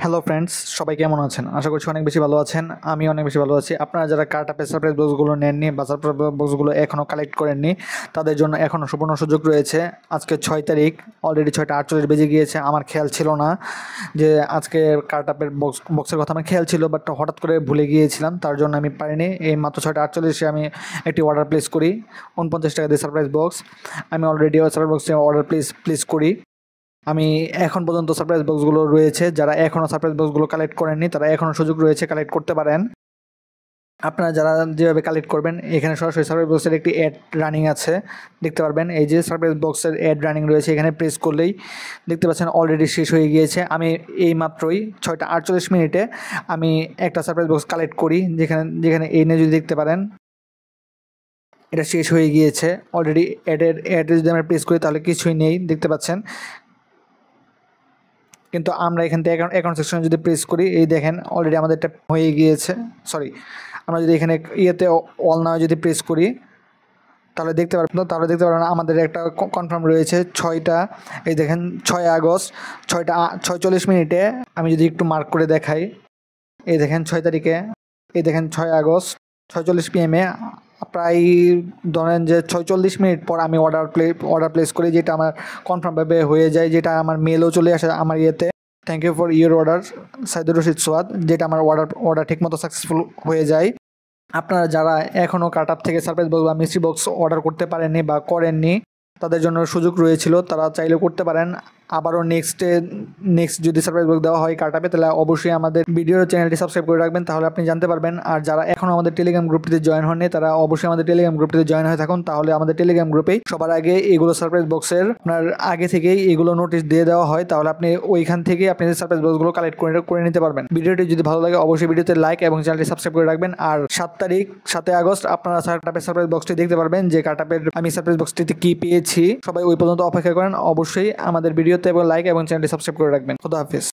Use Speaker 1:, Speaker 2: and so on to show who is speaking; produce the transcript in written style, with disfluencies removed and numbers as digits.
Speaker 1: Hello friends, সবাই কেমন আছেন? আশা করছি অনেক বেশি ভালো আছেন। আমি অনেক বেশি ভালো আছি। আপনারা যারা কার্টাপের সারপ্রাইজ বক্সগুলো নেননি বা সারপ্রাইজ বক্সগুলো এখনও কালেক্ট করেননি, তাদের জন্য এখনও সুবর্ণ সুযোগ রয়েছে। আজকে 6 তারিখ, অলরেডি 6টা 48 বেজে গিয়েছে। আমার খেয়াল ছিল না যে আজকে কার্টাপের বক্সের কথা আমার খেয়াল ছিল, বাট হঠাৎ করে ভুলে গিয়েছিলাম, তার জন্য আমি পারিনি। এই মাত্র 6টা 48-এ আমি একটি অর্ডার প্লেস করি 49 টাকা দিয়ে সারপ্রাইজ বক্স। আমি অলরেডি সারপ্রাইজ বক্সে অর্ডার প্লেস করি। আমি এখন পর্যন্ত সারপ্রাইজ বক্সগুলো রয়েছে, যারা এখনও সারপ্রাইজ বক্সগুলো কালেক্ট করেননি তারা এখনও সুযোগ রয়েছে, কালেক্ট করতে পারেন। আপনারা যারা যেভাবে কালেক্ট করবেন, এখানে সরাসরি সারপ্রাইজ বক্সের একটি অ্যাড রানিং আছে, দেখতে পারবেন। এই যে সারপ্রাইজ বক্সের অ্যাড রানিং রয়েছে, এখানে প্রেস করলেই দেখতে পাচ্ছেন অলরেডি শেষ হয়ে গিয়েছে। আমি এই মাত্রই 6টা 48 আমি একটা সারপ্রাইজ বক্স কালেক্ট করি, যেখানে এই নিয়ে যদি দেখতে পারেন এটা শেষ হয়ে গিয়েছে অলরেডি। অ্যাডে যদি আমরা প্রেস করি তাহলে কিছুই নেই, দেখতে পাচ্ছেন। কিন্তু আমরা এখান থেকে অ্যাকাউন্ট সেকশনে যদি প্রেস করি, এই দেখেন অলরেডি আমাদেরটা হয়ে গিয়েছে। সরি, আমরা যদি এখানে ইয়েতে অল নাও যদি প্রেস করি তাহলে দেখতে পারবেন আমাদের একটা কনফার্ম রয়েছে 6টা। এই দেখেন 6 আগস্ট 6টা 46 আমি যদি একটু মার্ক করে দেখাই, এই দেখেন 6 তারিখে, এই দেখেন 6 আগস্ট 6:40 PM প্রায় ধরেন যে 46 মিনিট পর আমি অর্ডার প্লেস করি, যেটা আমার কনফার্মভাবে হয়ে যায়, যেটা আমার মেলও চলে আসে আমার ইয়েতে। Thank you for your order Saidur Rashid Swad, যেটা আমার অর্ডার ঠিকমতো সাকসেসফুল হয়ে যায়। আপনারা যারা এখনও কার্টআপ থেকে সারপ্রাইজ বক্স বা মিস্ট্রি বক্স অর্ডার করতে পারেননি বা করেননি, তাদের জন্য সুযোগ রয়েছিল, তারা চাইলে করতে পারেন। আবারও নেক্সট যদি সারপ্রাইজ বক্স দেওয়া হয় কার্টআপে, তাহলে অবশ্যই আমাদের ভিডিওর চ্যানেলটি সাবস্ক্রাইব করে রাখবেন, তাহলে আপনি জানতে পারবেন। আর যারা এখনও আমাদের টেলিগ্রাম গ্রুপটিতে জয়েন হননি, তারা অবশ্যই আমাদের টেলিগ্রাম গ্রুপটিতে জয়েন হয়ে থাকুন, তাহলে আমাদের টেলিগ্রাম গ্রুপেই সবার আগে এগুলো সারপ্রাইজ বক্সের আপনার আগে থেকেই এগুলো নোটিশ দিয়ে দেওয়া হয়, তাহলে আপনি ওইখান থেকে আপনি সারপ্রাইজ বক্সগুলো কালেক্ট করে নিতে পারবেন। ভিডিওটি যদি ভালো লাগে অবশ্যই ভিডিওতে লাইক এবং চ্যানেলটি সাবস্ক্রাইব করে রাখবেন। আর 7 আগস্ট আপনারা কার্টআপের সারপ্রাইজ বক্সটি দেখতে পারবেন, যে কার্টআপের আমি সারপ্রাইজ বক্সটিতে কি পেয়েছি। সবাই ওই পর্যন্ত অপেক্ষা করেন, অবশ্যই আমাদের ভিডিওতে এবং লাইক এবং চ্যানেলটি সাবস্ক্রাইব করে রাখবেন। খুদা হাফেজ।